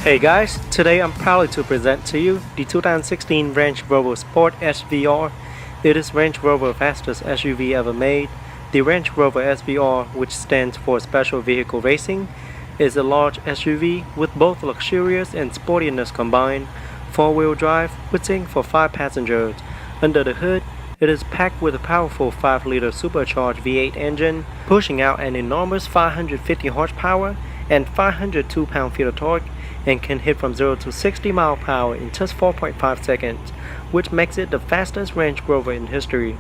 Hey guys, today I'm proud to present to you the 2016 Range Rover Sport SVR. It is Range Rover's fastest SUV ever made. The Range Rover SVR, which stands for Special Vehicle Racing, is a large SUV with both luxurious and sportiness combined. Four-wheel drive, fitting for 5 passengers. Under the hood, it is packed with a powerful 5-liter supercharged V8 engine, pushing out an enormous 550 horsepower and 502 pound-feet of torque, and can hit from 0 to 60 mph in just 4.5 seconds, which makes it the fastest Range Rover in history.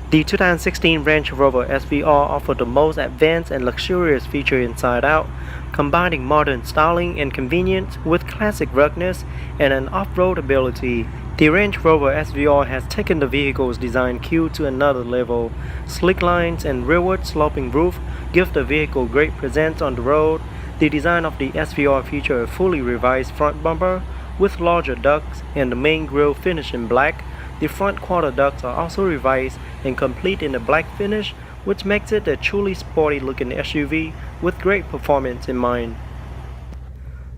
The 2016 Range Rover SVR offers the most advanced and luxurious features inside out, combining modern styling and convenience with classic ruggedness and an off-road ability. The Range Rover SVR has taken the vehicle's design cue to another level. Sleek lines and rearward sloping roof give the vehicle great presence on the road. The design of the SVR features a fully revised front bumper with larger ducts and the main grille finished in black. The front quarter ducts are also revised and complete in a black finish, which makes it a truly sporty looking SUV with great performance in mind.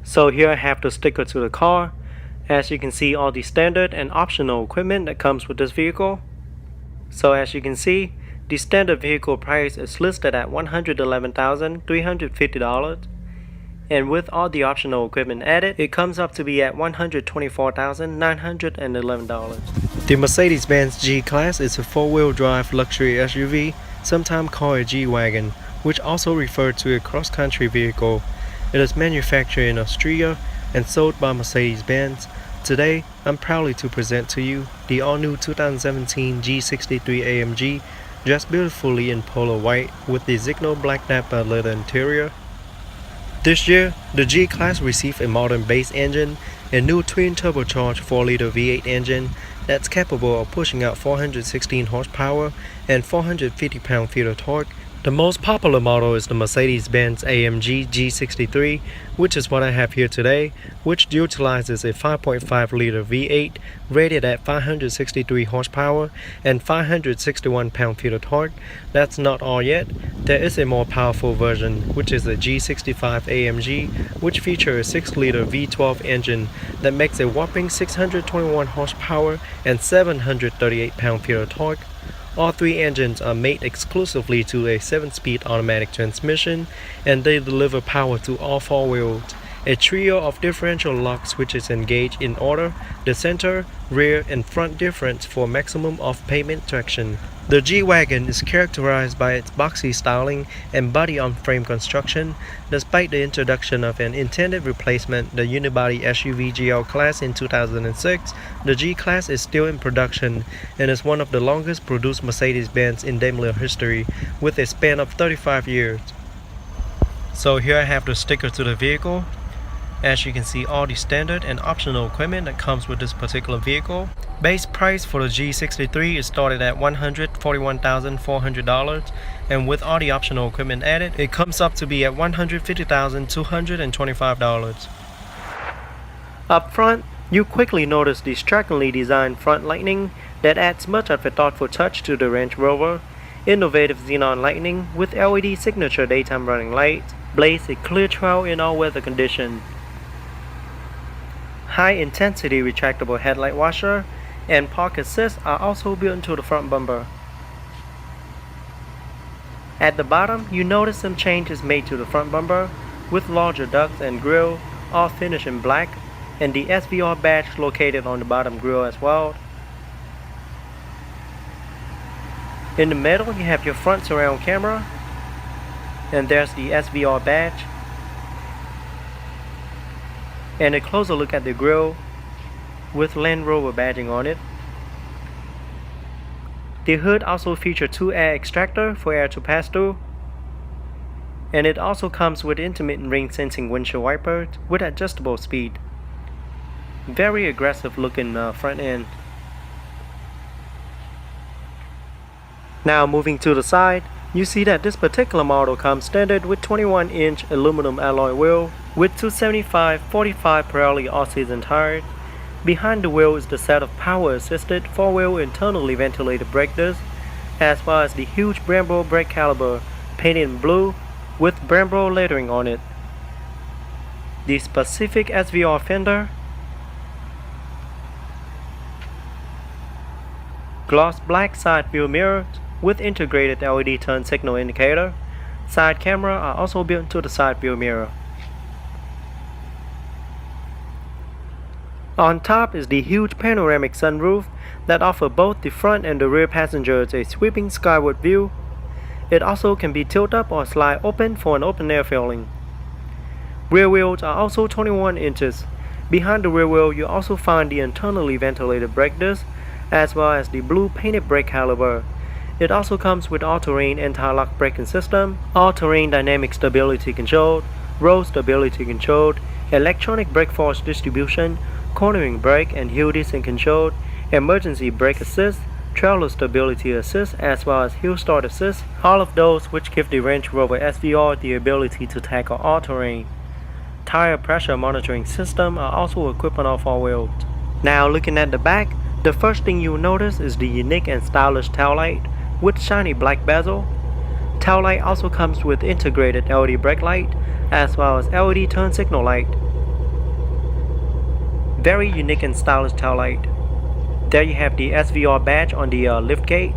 So here I have the sticker to the car. As you can see, all the standard and optional equipment that comes with this vehicle. So as you can see, the standard vehicle price is listed at $111,350. And with all the optional equipment added, it comes up to be at $124,911. The Mercedes-Benz G-Class is a four-wheel drive luxury SUV, sometimes called a G-Wagon, which also refers to a cross-country vehicle. It is manufactured in Austria and sold by Mercedes-Benz. Today, I'm proudly to present to you the all-new 2017 G63 AMG, dressed beautifully in polo white with the Signal black nappa leather interior. This year, the G-Class received a modern base engine, a new twin-turbocharged 4-liter V8 engine that's capable of pushing out 416 horsepower and 450 pound-feet of torque. The most popular model is the Mercedes-Benz AMG G63, which is what I have here today, which utilizes a 5.5-liter V8 rated at 563 horsepower and 561 pound-feet of torque. That's not all yet. There is a more powerful version, which is the G65 AMG, which features a 6-liter V12 engine that makes a whopping 621 horsepower and 738 pound-feet of torque. All three engines are made exclusively to a 7-speed automatic transmission, and they deliver power to all four wheels. A trio of differential lock switches engage in order the center, rear, and front difference for maximum off-pavement traction. The G-Wagon is characterized by its boxy styling and body-on-frame construction. Despite the introduction of an intended replacement, the unibody SUV GL Class in 2006, the G-Class is still in production and is one of the longest produced Mercedes-Benz in Daimler history, with a span of 35 years. So here I have the sticker to the vehicle. As you can see, all the standard and optional equipment that comes with this particular vehicle. Base price for the G63 is started at $141,400, and with all the optional equipment added, it comes up to be at $150,225. Up front, you quickly notice the strikingly designed front lighting that adds much of a thoughtful touch to the Range Rover. Innovative xenon lighting with LED signature daytime running lights blaze a clear trail in all weather conditions. High-intensity retractable headlight washer and park assist are also built into the front bumper. At the bottom, you notice some changes made to the front bumper with larger ducts and grille, all finished in black, and the SVR badge located on the bottom grille as well. In the middle, you have your front surround camera, and there's the SVR badge. And a closer look at the grille with Land Rover badging on it. The hood also features 2 air extractors for air to pass through, and it also comes with intermittent rain sensing windshield wipers with adjustable speed. Very aggressive looking front end. Now moving to the side, you see that this particular model comes standard with 21-inch aluminum alloy wheel with 275/45 Pirelli all-season tires. Behind the wheel is the set of power-assisted 4-wheel internally ventilated brake discs, as well as the huge Brembo brake caliper painted in blue with Brembo lettering on it. the specific SVR fender, gloss black side view mirrors with integrated LED turn signal indicator. Side camera are also built into the side view mirror. On top is the huge panoramic sunroof that offers both the front and the rear passengers a sweeping skyward view. It also can be tilted up or slide open for an open air feeling. Rear wheels are also 21 inches. Behind the rear wheel you also find the internally ventilated brake disc as well as the blue painted brake caliper. It also comes with all-terrain anti-lock braking system, all-terrain dynamic stability control, road stability control, electronic brake force distribution, cornering brake and hill descent control, emergency brake assist, trailer stability assist as well as hill start assist, all of those which give the Range Rover SVR the ability to tackle all terrain. Tire pressure monitoring system are also equipped on all four wheels. Now looking at the back, the first thing you'll notice is the unique and stylish taillight with shiny black bezel. Taillight also comes with integrated LED brake light as well as LED turn signal light. Very unique and stylish taillight. There you have the SVR badge on the lift gate.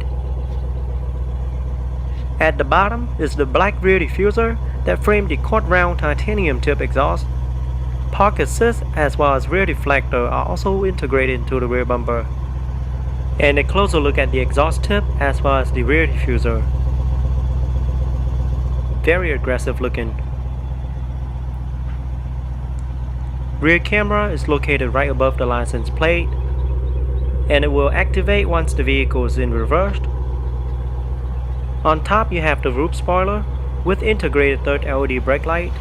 At the bottom is the black rear diffuser that framed the quad round titanium tip exhaust. Park assist as well as rear deflector are also integrated into the rear bumper. And a closer look at the exhaust tip as well as the rear diffuser. Very aggressive looking. Rear camera is located right above the license plate, and it will activate once the vehicle is in reverse. On top you have the roof spoiler with integrated third LED brake light.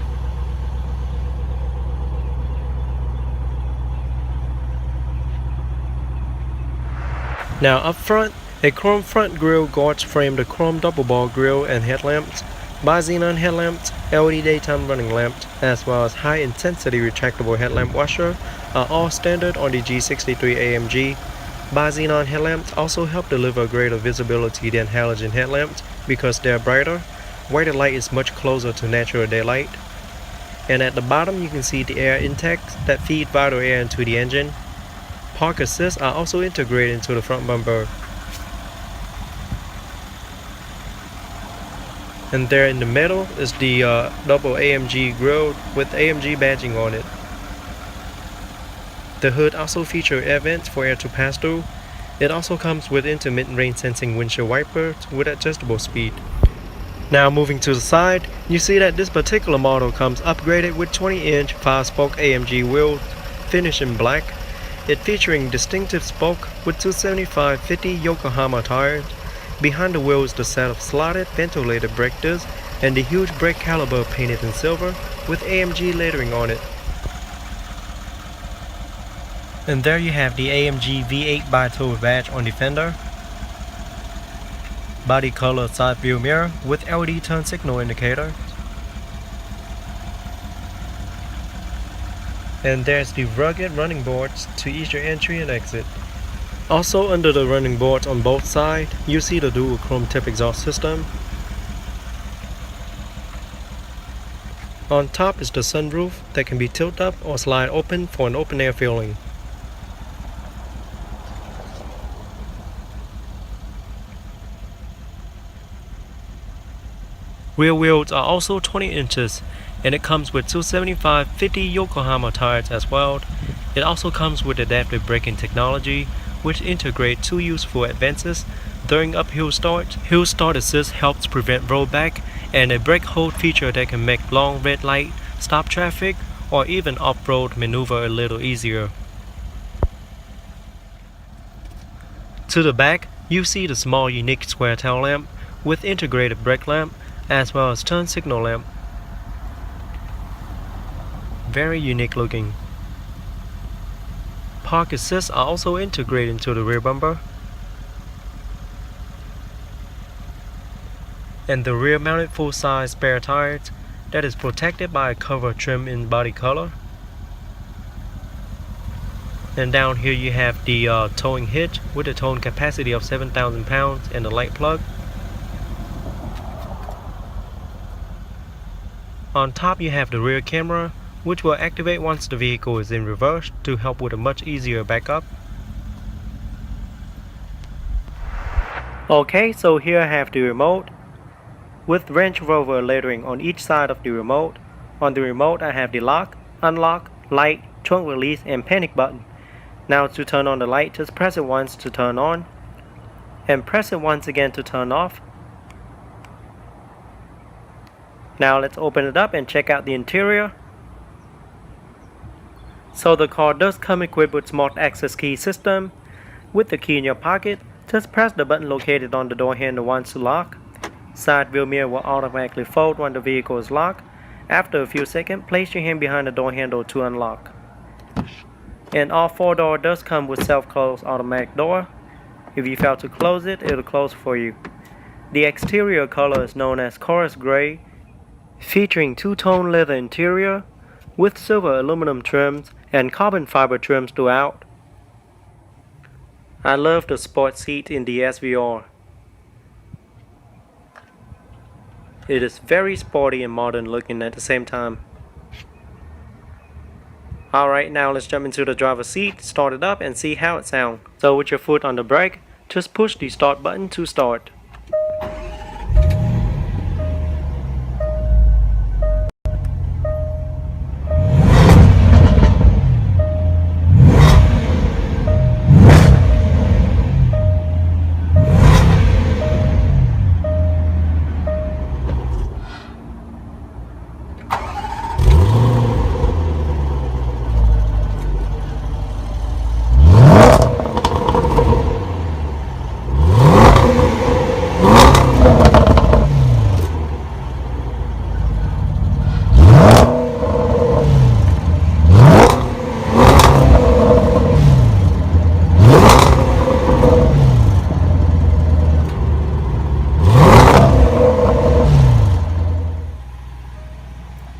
Now up front, a chrome front grille guards frame the chrome double ball grille and headlamps, bi-xenon headlamps, LED daytime running lamps, as well as high intensity retractable headlamp washer are all standard on the G63 AMG. Bi-xenon headlamps also help deliver greater visibility than halogen headlamps because they are brighter. White light is much closer to natural daylight. And at the bottom you can see the air intakes that feed vital air into the engine. Park assists are also integrated into the front bumper. And there in the middle is the double AMG grille with AMG badging on it. The hood also features air vents for air to pass through. It also comes with intermittent rain sensing windshield wipers with adjustable speed. Now moving to the side, you see that this particular model comes upgraded with 20-inch 5-spoke AMG wheels finished in black. It featuring distinctive spoke with 275/50 Yokohama tires. Behind the wheel is the set of slotted ventilated brake discs and the huge brake caliper painted in silver with AMG lettering on it. And there you have the AMG V8 bi-tool badge on the fender. Body color side view mirror with LED turn signal indicator. And there's the rugged running boards to ease your entry and exit. Also under the running boards on both sides, you see the dual chrome tip exhaust system. On top is the sunroof that can be tilted up or slide open for an open air feeling. Rear wheels are also 20 inches and it comes with 275/50 Yokohama tires as well. It also comes with adaptive braking technology which integrate two useful advances during uphill start. Hill start assist helps prevent rollback and a brake hold feature that can make long red light, stop traffic or even off-road maneuver a little easier. To the back, you see the small unique square tail lamp with integrated brake lamp as well as turn signal lamp. Very unique looking. Park assists are also integrated into the rear bumper. And the rear mounted full-size spare tires that is protected by a cover trim in body color. And down here you have the towing hitch with a towing capacity of 7,000 pounds and a light plug. On top you have the rear camera which will activate once the vehicle is in reverse to help with a much easier backup. Okay, so here I have the remote with Range Rover lettering on each side of the remote. On the remote I have the lock, unlock, light, trunk release and panic button. Now to turn on the light, just press it once to turn on and press it once again to turn off. Now let's open it up and check out the interior. So the car does come equipped with smart access key system. With the key in your pocket, just press the button located on the door handle once to lock. Side view mirror will automatically fold when the vehicle is locked. After a few seconds, place your hand behind the door handle to unlock. And all 4 doors does come with self-close automatic door. If you fail to close it, it'll close for you. The exterior color is known as chorus gray, featuring two-tone leather interior with silver aluminum trims and carbon fiber trims throughout. I love the sport seat in the SVR. It is very sporty and modern looking at the same time. Alright, now let's jump into the driver's seat, start it up and see how it sounds. So with your foot on the brake, just push the start button to start.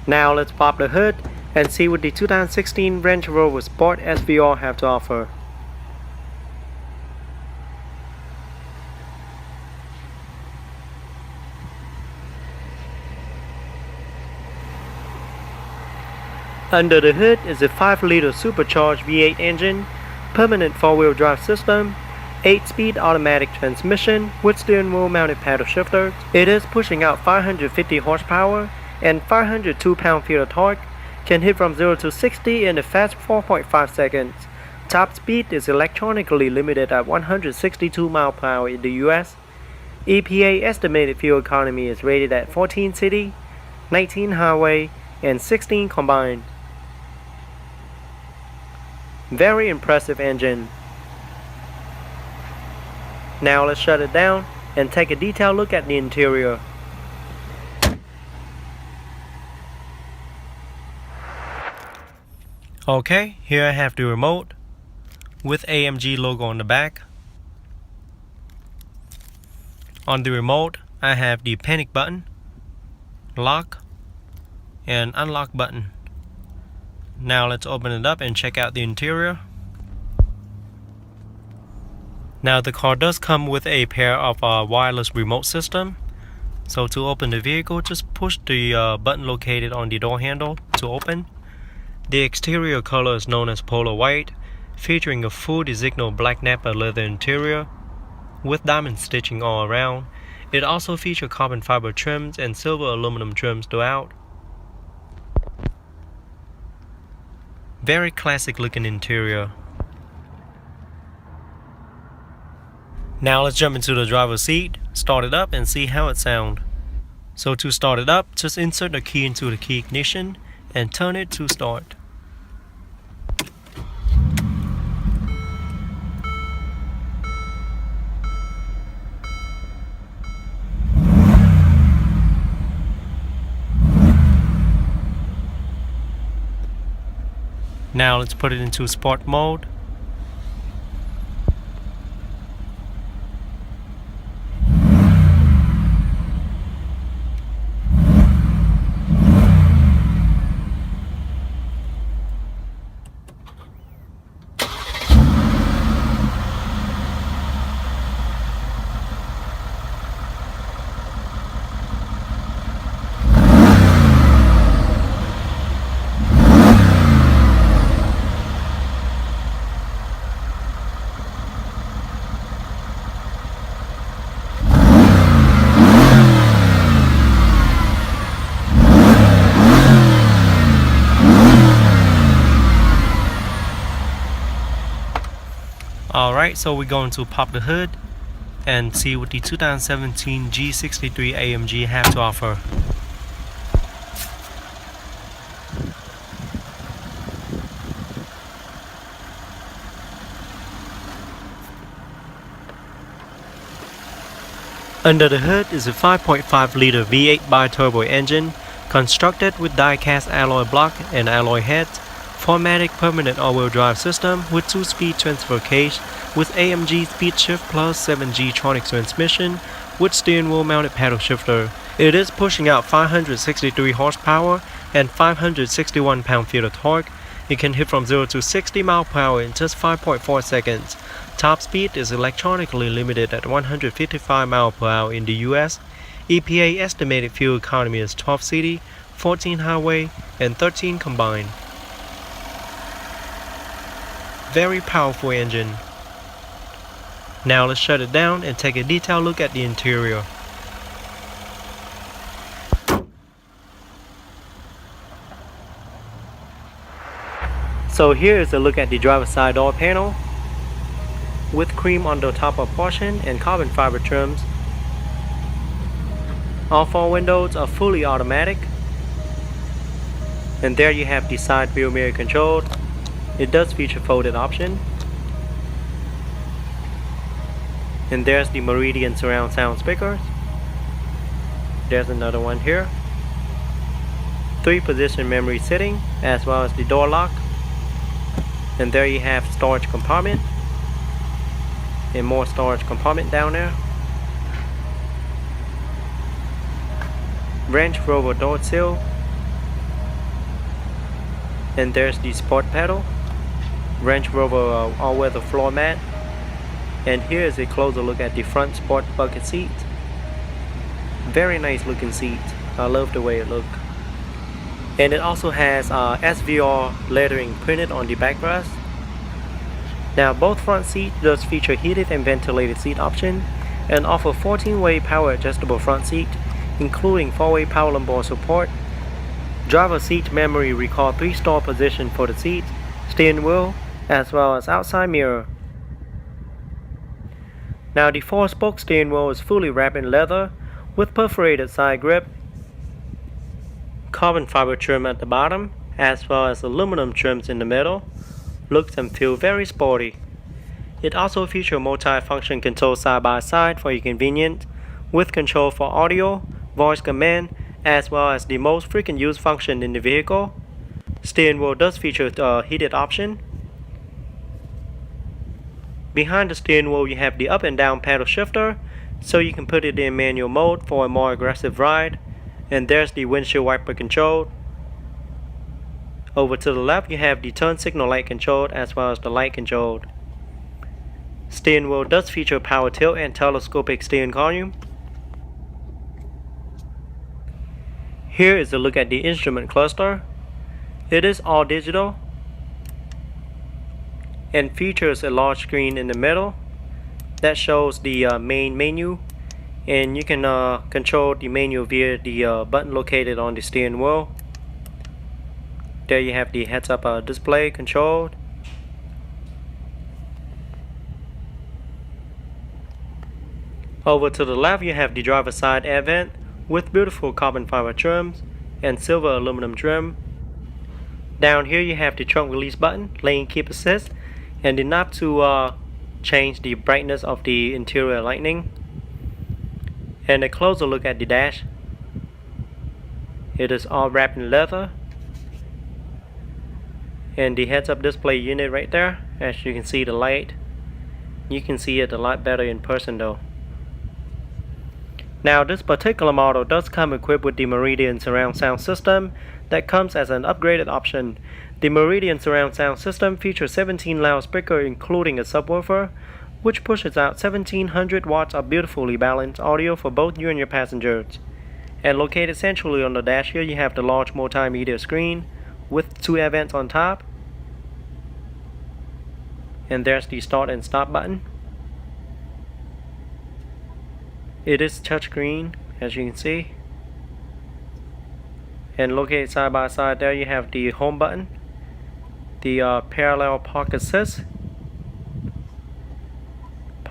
Now let's pop the hood and see what the 2016 Range Rover Sport SVR have to offer. Under the hood is a 5-liter supercharged V8 engine, permanent 4-wheel drive system, 8-speed automatic transmission with steering wheel mounted paddle shifters. It is pushing out 550 horsepower and 502 pound-feet of torque, can hit from 0 to 60 in a fast 4.5 seconds. Top speed is electronically limited at 162 miles per hour in the US. EPA estimated fuel economy is rated at 14 city, 19 highway, and 16 combined. Very impressive engine. Now let's shut it down and take a detailed look at the interior. Okay, here I have the remote with AMG logo on the back. On the remote, I have the panic button, lock, and unlock button. Now let's open it up and check out the interior. Now the car does come with a pair of wireless remote system. So to open the vehicle, just push the button located on the door handle to open. The exterior color is known as polar white, featuring a full designo black nappa leather interior with diamond stitching all around. It also features carbon fiber trims and silver aluminum trims throughout. Very classic looking interior. Now let's jump into the driver's seat, start it up and see how it sounds. So to start it up, just insert the key into the key ignition and turn it to start. Now let's put it into sport mode. Alright, so we're going to pop the hood and see what the 2017 G63 AMG have to offer. Under the hood is a 5.5 liter V8 bi-turbo engine constructed with die-cast alloy block and alloy heads, 4MATIC permanent all-wheel drive system with 2-speed transfer case with AMG Speed Shift Plus 7G tronic transmission with steering wheel mounted paddle shifter. It is pushing out 563 horsepower and 561 pound-feet of torque. It can hit from 0 to 60 miles per hour in just 5.4 seconds. Top speed is electronically limited at 155 miles per hour in the US. EPA estimated fuel economy is 12 city, 14 highway, and 13 combined. Very powerful engine. Now let's shut it down and take a detailed look at the interior. So here is a look at the driver's side door panel with cream on the top of portion and carbon fiber trims. All 4 windows are fully automatic. And there you have the side view mirror control. It does feature folded option. And there's the Meridian surround sound speakers. There's another one here. 3-position memory setting as well as the door lock. And there you have storage compartment. And more storage compartment down there. Range Rover door sill. And there's the sport pedal. Range Rover all-weather floor mat. And here is a closer look at the front sport bucket seat. Very nice looking seat. I love the way it looks. And it also has SVR lettering printed on the backrest. Now both front seats does feature heated and ventilated seat option and offer 14-way power adjustable front seat, including 4-way power lumbar support. Driver seat memory recall 3-star position for the seat, steering wheel, as well as outside mirror. Now the 4-spoke steering wheel is fully wrapped in leather with perforated side grip, carbon fiber trim at the bottom, as well as aluminum trims in the middle. Looks and feel very sporty. It also features multi-function control side by side for your convenience, with control for audio, voice command, as well as the most frequent used function in the vehicle. Steering wheel does feature heated option. Behind the steering wheel you have the up and down paddle shifter, so you can put it in manual mode for a more aggressive ride. And there's the windshield wiper control. Over to the left you have the turn signal light control as well as the light control. Steering wheel does feature power tilt and telescopic steering column. Here is a look at the instrument cluster. It is all digital and features a large screen in the middle that shows the main menu, and you can control the menu via the button located on the steering wheel. There you have the heads-up display control. Over to the left you have the driver's side air vent with beautiful carbon fiber trims and silver aluminum trim. Down here you have the trunk release button, lane keep assist, and the knob to change the brightness of the interior lighting. And a closer look at the dash. It is all wrapped in leather. And the heads-up display unit right there, as you can see the light. You can see it a lot better in person though. Now this particular model does come equipped with the Meridian surround sound system that comes as an upgraded option. The Meridian surround sound system features 17 loudspeakers including a subwoofer, which pushes out 1700 watts of beautifully balanced audio for both you and your passengers. And located centrally on the dash here you have the large multimedia screen with 2 air vents on top. And there's the start and stop button. It is touchscreen, as you can see. And located side by side there you have the home button, the parallel park assist,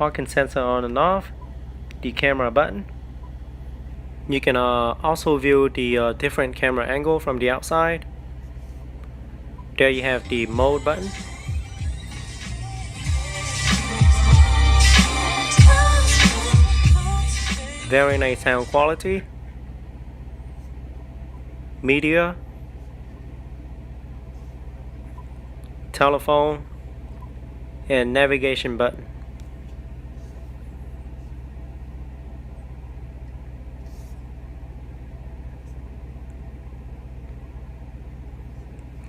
parking sensor on and off, the camera button. You can also view the different camera angle from the outside. There you have the mode button. Very nice sound quality. Media, telephone, and navigation button.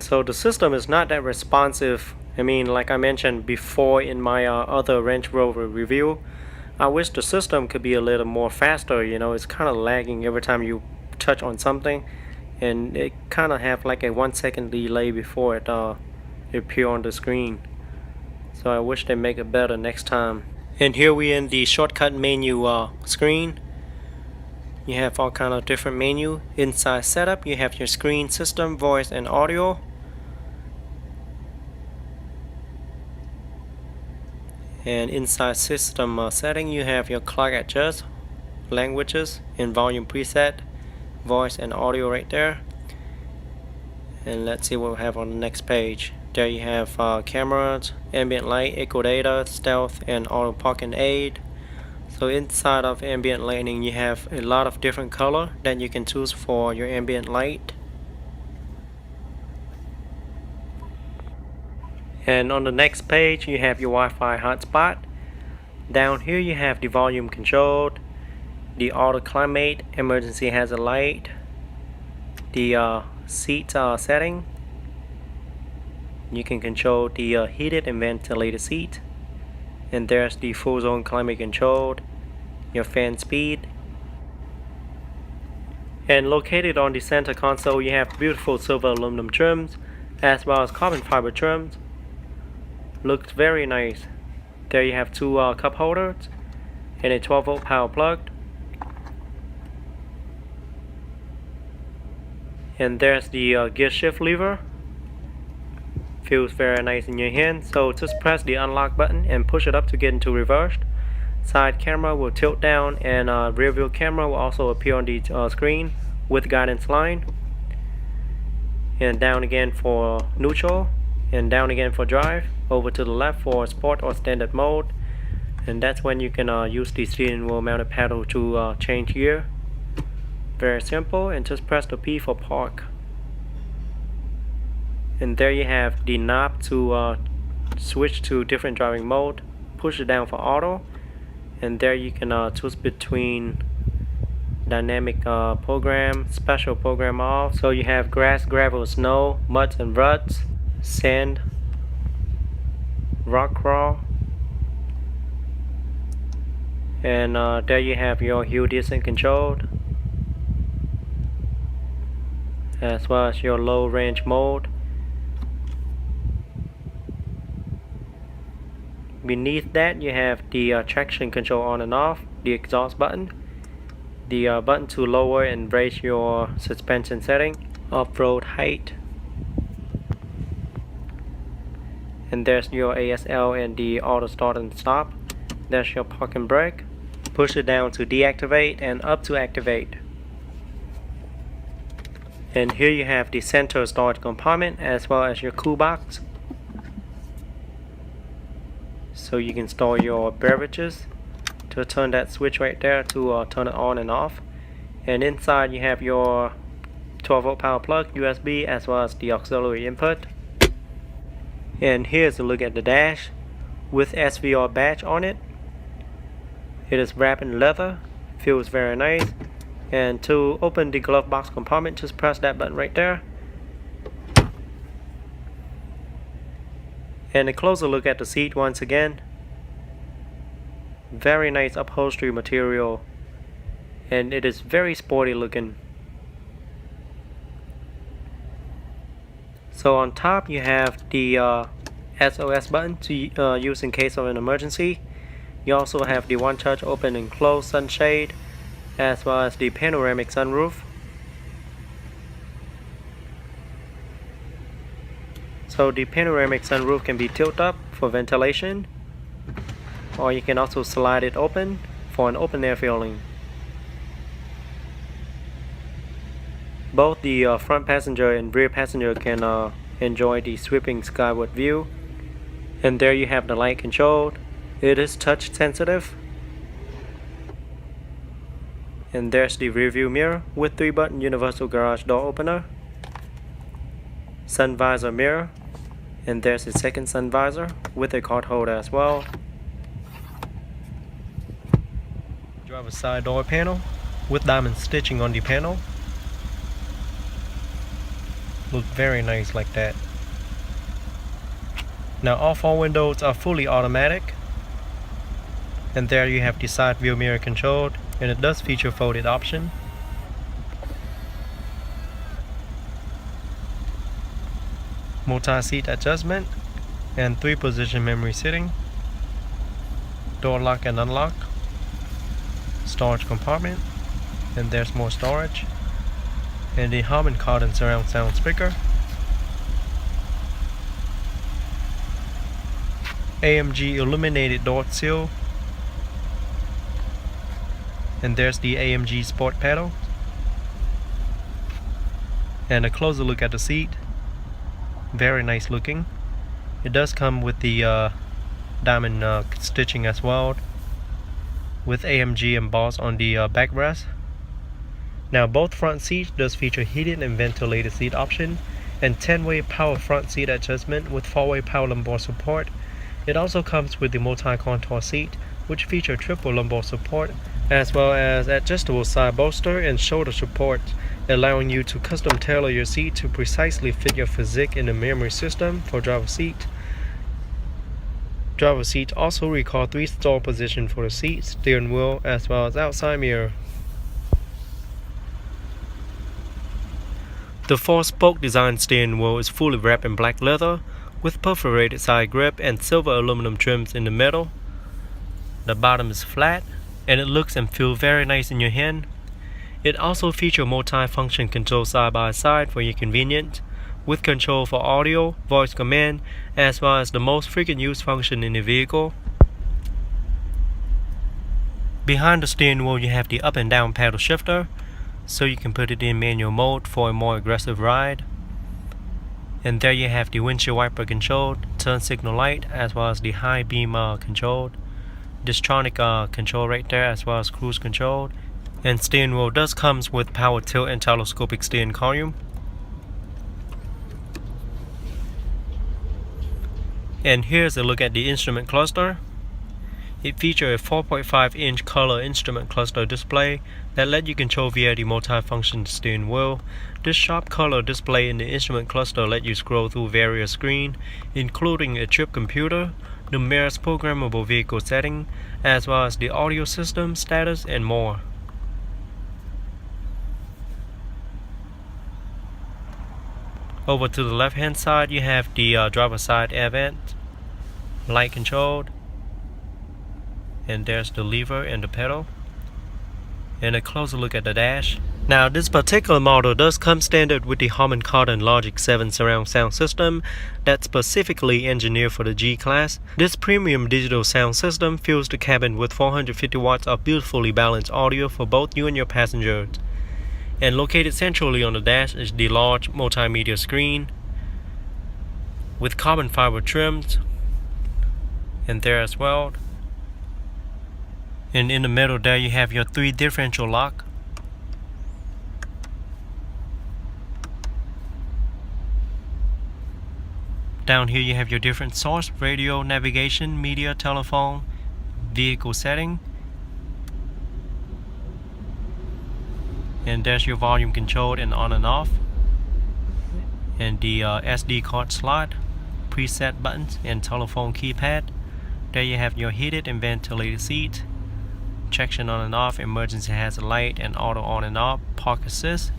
So the system is not that responsive. I mean, like I mentioned before in my other Range Rover review, I wish the system could be a little more faster. You know, it's kind of lagging every time you touch on something, and it kind of have like a 1 second delay before it appear on the screen. So I wish they make it better next time. And here we in the shortcut menu screen. You have all kind of different menu. Inside setup, you have your screen, system, voice, and audio. And inside system setting, you have your clock adjust, languages, and volume preset, voice and audio right there. And let's see what we have on the next page. There you have cameras, ambient light, echo data, stealth, and auto parking aid. So inside of ambient lighting, you have a lot of different color that you can choose for your ambient light. And on the next page, you have your Wi-Fi hotspot. Down here you have the volume control, the auto climate, emergency hazard light, the seat setting. You can control the heated and ventilated seat. And there's the full zone climate control, your fan speed. And located on the center console, you have beautiful silver aluminum trims as well as carbon fiber trims. Looks very nice. There you have two cup holders and a 12-volt power plug. And there's the gear shift lever. Feels very nice in your hand. So just press the unlock button and push it up to get into reverse. Side camera will tilt down, and rear view camera will also appear on the screen with guidance line. And down again for neutral, and down again for drive. Over to the left for sport or standard mode, and that's when you can use the steering wheel mounted pedal to change gear. Very simple, and just press the P for park. And there you have the knob to switch to different driving mode. Push it down for auto, and there you can choose between dynamic program, special program off. So you have grass, gravel, snow, muds and ruts, sand, rock crawl, and there you have your hill descent control as well as your low range mode. Beneath that you have the traction control on and off, the exhaust button, the button to lower and raise your suspension setting, off-road height, and there's your ASL and the auto start and stop. There's your park and brake. Push it down to deactivate and up to activate. And here you have the center storage compartment as well as your cool box. So you can store your beverages. To turn that switch right there to turn it on and off. And inside you have your 12-volt power plug, USB, as well as the auxiliary input. And here's a look at the dash with SVR badge on it. It is wrapped in leather, feels very nice. And to open the glove box compartment, just press that button right there. And a closer look at the seat once again. Very nice upholstery material, and it is very sporty looking. So on top you have the SOS button to use in case of an emergency. You also have the one touch open and close sunshade, as well as the panoramic sunroof. So the panoramic sunroof can be tilted up for ventilation. or you can also slide it open for an open air feeling. Both the front passenger and rear passenger can enjoy the sweeping skyward view. And there you have the light control. It is touch sensitive. And there's the rear view mirror with 3-button universal garage door opener. Sun visor mirror. And there's the second sun visor with a card holder as well. Driver's side door panel with diamond stitching on the panel. Look very nice like that. Now all 4 windows are fully automatic. And there you have the side view mirror control, and it does feature folded option. Multi-seat adjustment and 3-position memory seating. Door lock and unlock. Storage compartment, and there's more storage. And the Harman Kardon surround sound speaker. AMG illuminated door seal. And there's the AMG Sport pedal. And a closer look at the seat. Very nice looking. It does come with the diamond stitching as well, with AMG embossed on the backrest. Now both front seats does feature heated and ventilated seat option and 10-way power front seat adjustment with 4-way power lumbar support. It also comes with the multi-contour seat, which feature triple lumbar support, as well as adjustable side bolster and shoulder support, allowing you to custom tailor your seat to precisely fit your physique in the memory system for driver's seat. Driver's seat also record 3 store position for the seat, steering wheel, as well as outside mirror. The 4-spoke design steering wheel is fully wrapped in black leather with perforated side grip and silver aluminum trims in the middle. The bottom is flat and it looks and feels very nice in your hand. It also features multi-function control side by side for your convenience, with control for audio, voice command, as well as the most frequent used function in the vehicle. Behind the steering wheel you have the up and down paddle shifter, so you can put it in manual mode for a more aggressive ride. And there you have the windshield wiper control, turn signal light, as well as the high beam control. Distronic control right there, as well as cruise control. And steering wheel does comes with power tilt and telescopic steering column. And here's a look at the instrument cluster. It features a 4.5-inch color instrument cluster display that lets you control via the multi-function steering wheel. This sharp color display in the instrument cluster lets you scroll through various screens, including a trip computer, numerous programmable vehicle settings, as well as the audio system status and more. Over to the left hand side you have the driver's side air vent, light controlled, and there's the lever and the pedal, and a closer look at the dash. Now this particular model does come standard with the Harman Kardon Logic 7 surround sound system that's specifically engineered for the G-Class. This premium digital sound system fills the cabin with 450 watts of beautifully balanced audio for both you and your passengers. And located centrally on the dash is the large multimedia screen with carbon fiber trims, and there as well. And in the middle there you have your 3 differential lock. Down here you have your different source, radio, navigation, media, telephone, vehicle setting. And there's your volume control and on and off. And the SD card slot, preset buttons, and telephone keypad. There you have your heated and ventilated seat, traction on and off, emergency hazard light, and auto on and off, park assist,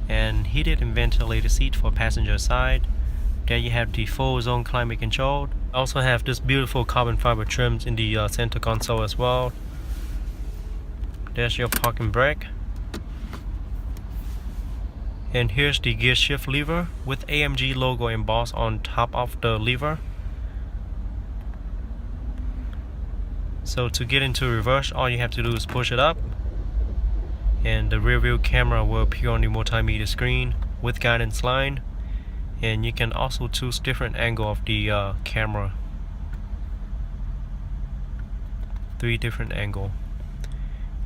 and heated and ventilated seat for passenger side. There you have the full zone climate control. Also have this beautiful carbon fiber trims in the center console as well. There's your parking brake. And here's the gear shift lever with AMG logo embossed on top of the lever. So to get into reverse, all you have to do is push it up, and the rear view camera will appear on the multimedia screen with guidance line. And you can also choose different angle of the camera, 3 different angle.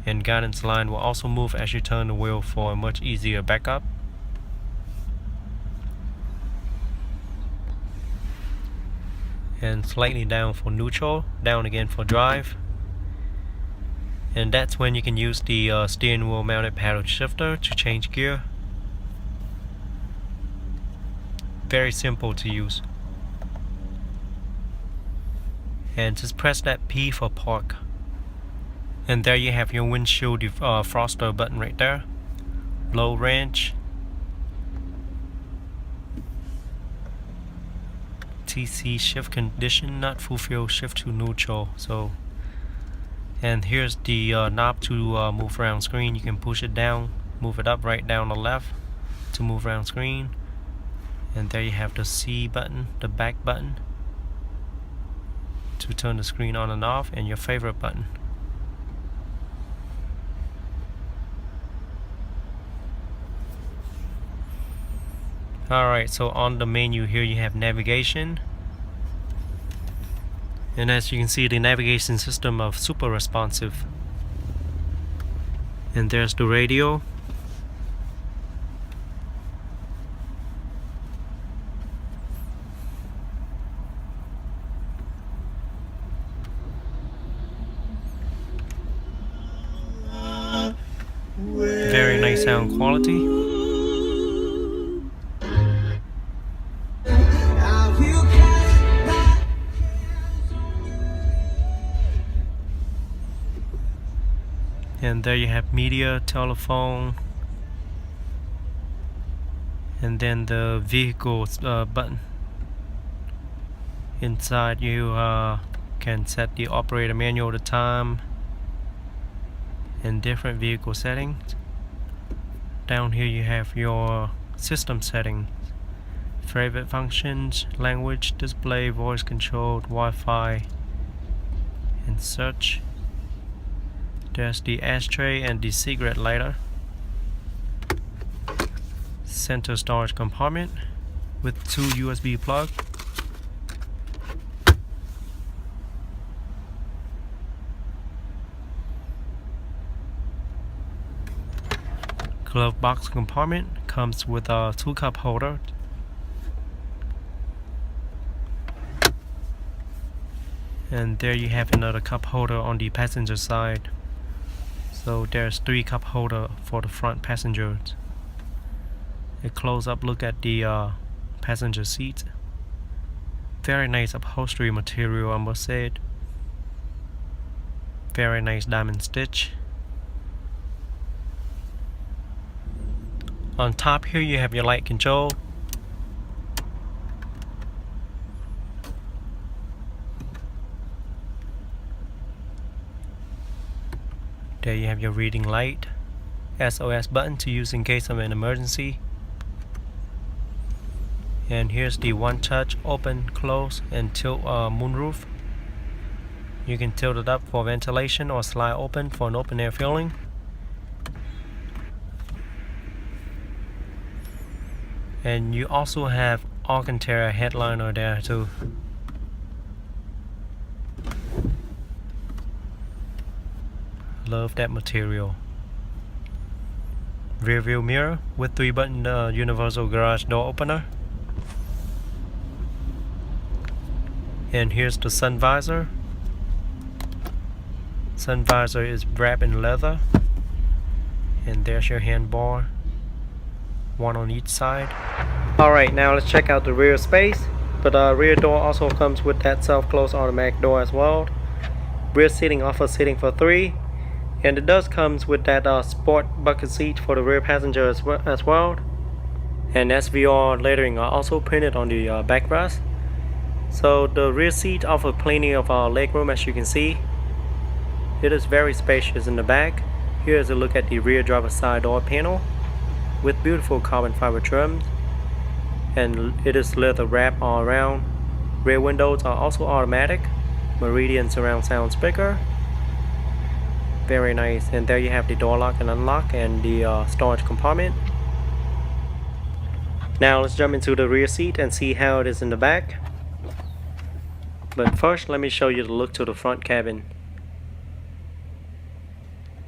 And guidance line will also move as you turn the wheel for a much easier backup. And slightly down for neutral, down again for drive. And that's when you can use the steering wheel mounted paddle shifter to change gear. Very simple to use. And just press that P for park. And there you have your windshield defroster button right there. Low range. TC shift condition, not fulfill, shift to neutral. So, and here's the knob to move around screen. You can push it down, move it up, right, down, or left to move around screen. And there you have the C button, the back button, to turn the screen on and off, and your favorite button. Alright, so on the menu here you have navigation. And as you can see, the navigation system is super responsive. And there's the radio. Very nice sound quality. And there you have media, telephone, and then the vehicle button. Inside you can set the operator manual, the time, and different vehicle settings. Down here you have your system settings, favorite functions, language, display, voice controlled, Wi-Fi, and such. There's the ashtray and the cigarette lighter. Center storage compartment with 2 USB plugs. Glove box compartment comes with a 2 cup holder. And there you have another cup holder on the passenger side. So there's 3 cup holder for the front passengers. A close-up look at the passenger seat. Very nice upholstery material, I must say. Very nice diamond stitch. On top here you have your light control. There you have your reading light, SOS button to use in case of an emergency. And here's the one touch open, close, and tilt moonroof. You can tilt it up for ventilation or slide open for an open air filling. And you also have Alcantara headliner there too. Love that material. Rear view mirror with 3 button universal garage door opener. And here's the sun visor. Sun visor is wrapped in leather. And there's your handbar, 1 on each side. Alright, now let's check out the rear space. But rear door also comes with that self-close automatic door as well. Rear seating offers seating for 3. And it does comes with that sport bucket seat for the rear passenger as well. And SVR lettering are also printed on the backrest. So the rear seat offers plenty of leg room, as you can see. It is very spacious in the back. Here is a look at the rear driver's side door panel with beautiful carbon fiber trim. And it is leather wrap all around. Rear windows are also automatic. Meridian surround sound speaker. Very nice. And there you have the door lock and unlock and the storage compartment. Now let's jump into the rear seat and see how it is in the back. But first, let me show you the look to the front cabin.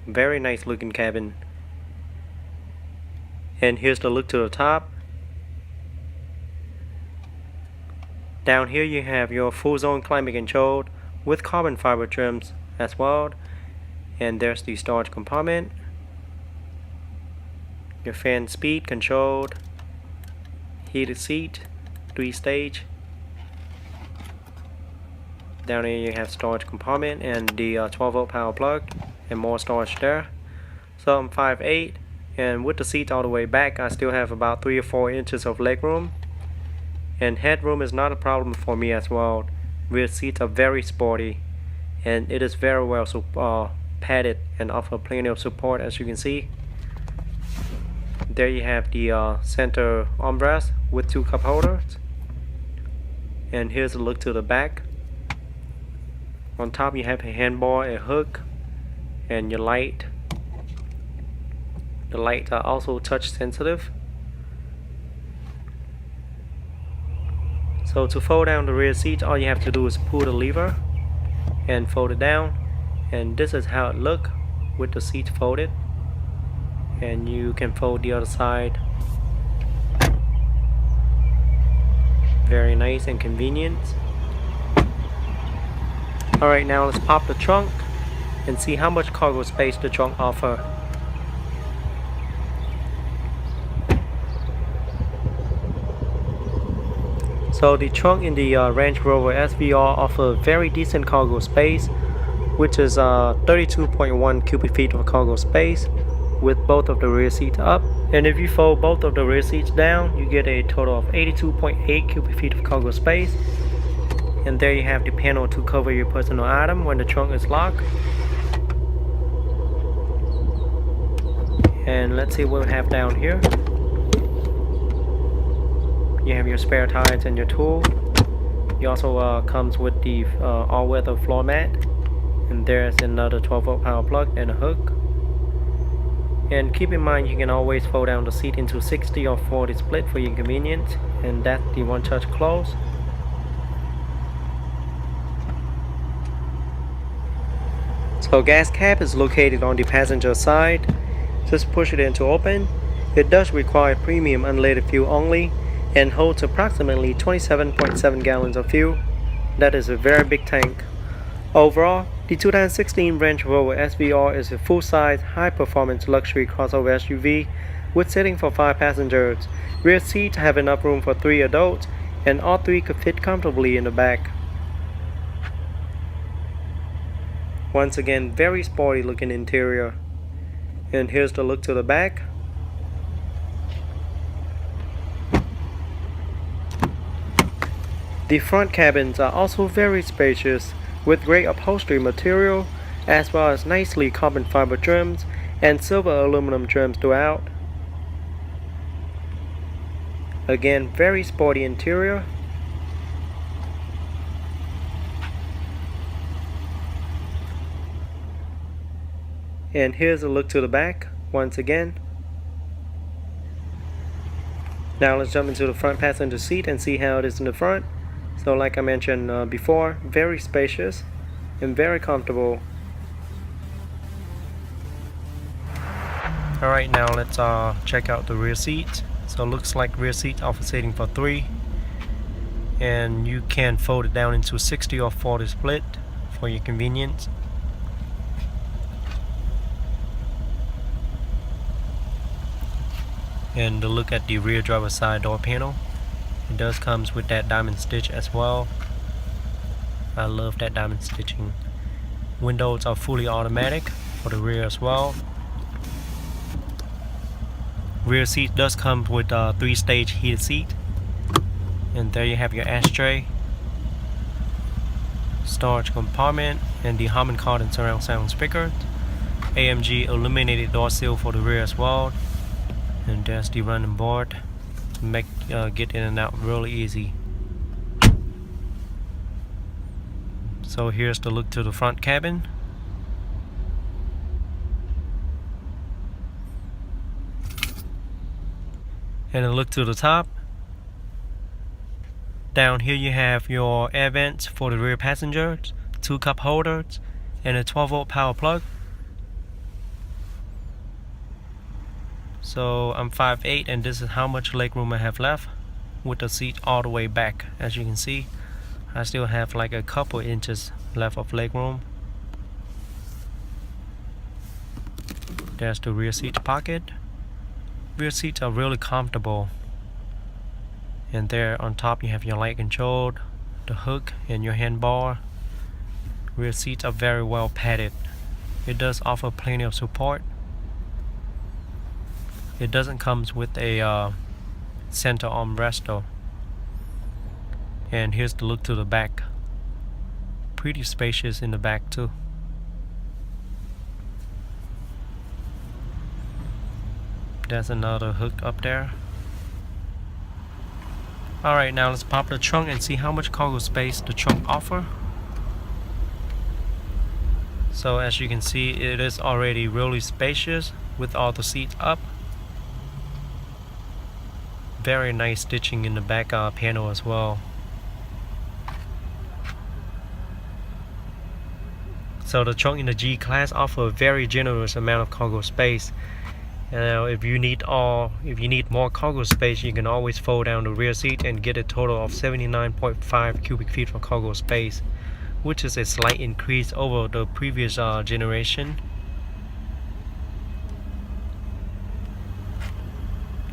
Very nice looking cabin. And here's the look to the top. Down here you have your full zone climate control with carbon fiber trims as well. And there's the storage compartment. Your fan speed controlled. Heated seat, 3-stage. Down here you have storage compartment and the 12-volt power plug and more storage there. So I'm 5'8", and with the seat all the way back I still have about 3 or 4 inches of leg room. And headroom is not a problem for me as well. Rear seats are very sporty and it is very well padded and offer plenty of support, as you can see. There you have the center armrest with 2 cup holders. And here's a look to the back. On top you have a handbar, a hook, and your light. The lights are also touch sensitive. So to fold down the rear seat, all you have to do is pull the lever and fold it down. And this is how it looks with the seat folded. And you can fold the other side. Very nice and convenient. Alright, now let's pop the trunk and see how much cargo space the trunk offers. So the trunk in the Range Rover SVR offers very decent cargo space, which is 32.1 cubic feet of cargo space with both of the rear seats up. And if you fold both of the rear seats down, you get a total of 82.8 cubic feet of cargo space. And there you have the panel to cover your personal item when the trunk is locked. And let's see what we have down here. You have your spare tires and your tool. You also comes with the all-weather floor mat. And there's another 12-volt power plug and a hook. And keep in mind you can always fold down the seat into 60 or 40 split for your convenience. And that's the one touch close. So gas cap is located on the passenger side. Just push it into open. It does require premium unleaded fuel only and holds approximately 27.7 gallons of fuel. That is a very big tank. Overall, the 2016 Range Rover SVR is a full-size, high-performance luxury crossover SUV with seating for 5 passengers. Rear seats have enough room for 3 adults, and all 3 could fit comfortably in the back. Once again, very sporty looking interior. And here's the look to the back. The front cabins are also very spacious with great upholstery material as well as nicely carbon fiber trims and silver aluminum trims throughout. Again, very sporty interior. And here's a look to the back once again. Now let's jump into the front passenger seat and see how it is in the front. So like I mentioned before, very spacious and very comfortable. Alright, now let's check out the rear seat. So it looks like rear seat offer seating for 3. And you can fold it down into 60 or 40 split for your convenience. And to look at the rear driver's side door panel, it does comes with that diamond stitch as well. I love that diamond stitching. Windows are fully automatic for the rear as well. Rear seat does come with a 3-stage heated seat. And there you have your ashtray, storage compartment, and the Harman Kardon surround sound speaker. AMG illuminated door sill for the rear as well. And there's the running board to make get in and out really easy. So here's the look to the front cabin. And then look to the top. Down here you have your air vents for the rear passengers, 2 cup holders, and a 12-volt power plug. So I'm 5'8", and this is how much legroom I have left with the seat all the way back. As you can see, I still have like a couple inches left of legroom. There's the rear seat pocket. Rear seats are really comfortable. And there on top you have your light control, the hook, and your handbar. Rear seats are very well padded. It does offer plenty of support. It doesn't come with a center armrest though. And here's the look to the back. Pretty spacious in the back too. There's another hook up there. Alright, now let's pop the trunk and see how much cargo space the trunk offers. So as you can see, it is already really spacious with all the seats up. Very nice stitching in the back panel as well. So the trunk in the G class offers a very generous amount of cargo space. Now if you need more cargo space, you can always fold down the rear seat and get a total of 79.5 cubic feet for cargo space, which is a slight increase over the previous generation.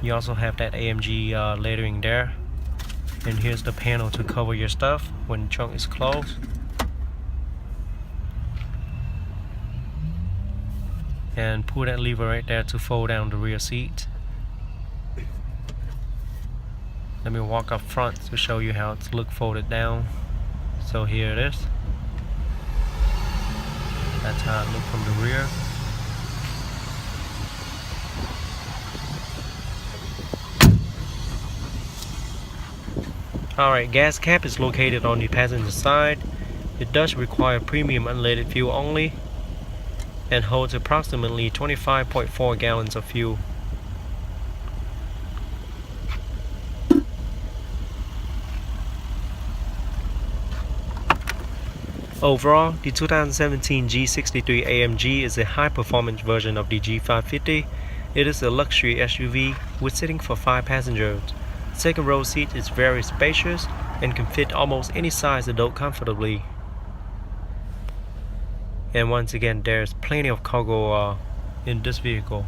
You also have that AMG lettering there, and here's the panel to cover your stuff when the trunk is closed. And pull that lever right there to fold down the rear seat. Let me walk up front to show you how it's look folded down. So here it is. That's how it looks from the rear. Alright, gas cap is located on the passenger side. It does require premium unleaded fuel only, and holds approximately 25.4 gallons of fuel. Overall, the 2017 G63 AMG is a high-performance version of the G550. It is a luxury SUV with seating for 5 passengers. Second row seat is very spacious and can fit almost any size adult comfortably. And once again, there's plenty of cargo in this vehicle.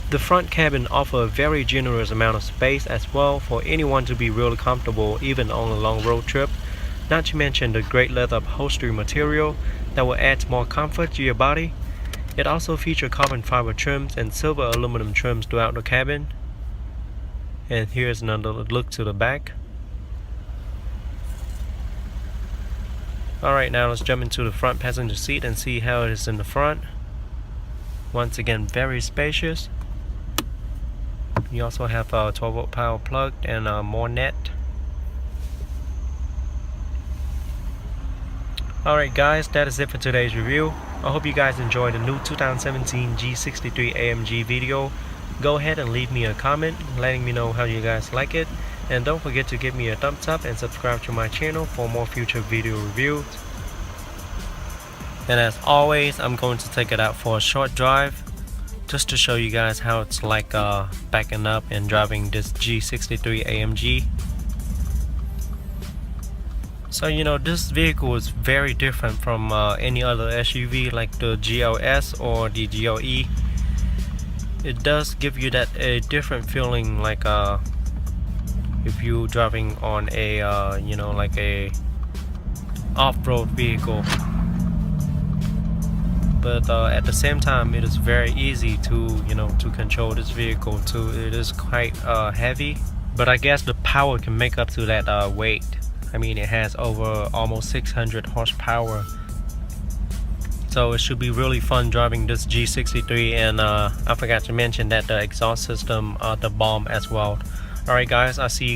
The front cabin offers a very generous amount of space as well for anyone to be really comfortable even on a long road trip. Not to mention the great leather upholstery material that will add more comfort to your body. It also features carbon fiber trims and silver aluminum trims throughout the cabin. And here's another look to the back. Alright, now let's jump into the front passenger seat and see how it is in the front. Once again, very spacious. You also have a 12-volt power plug and more net. Alright guys, that is it for today's review. I hope you guys enjoyed the new 2017 G63 AMG video. Go ahead and leave me a comment letting me know how you guys like it. And don't forget to give me a thumbs up and subscribe to my channel for more future video reviews. And as always, I'm going to take it out for a short drive just to show you guys how it's like backing up and driving this G63 AMG. So you know, this vehicle is very different from any other SUV like the GLS or the GLE. It does give you that a different feeling, like if you're driving on a you know, like a off-road vehicle. But at the same time, it is very easy to, you know, to control this vehicle too. It is quite heavy, but I guess the power can make up to that weight. I mean, it has over almost 600 horsepower, so it should be really fun driving this G63. And I forgot to mention that the exhaust system, the bomb as well. Alright guys, I'll see you guys.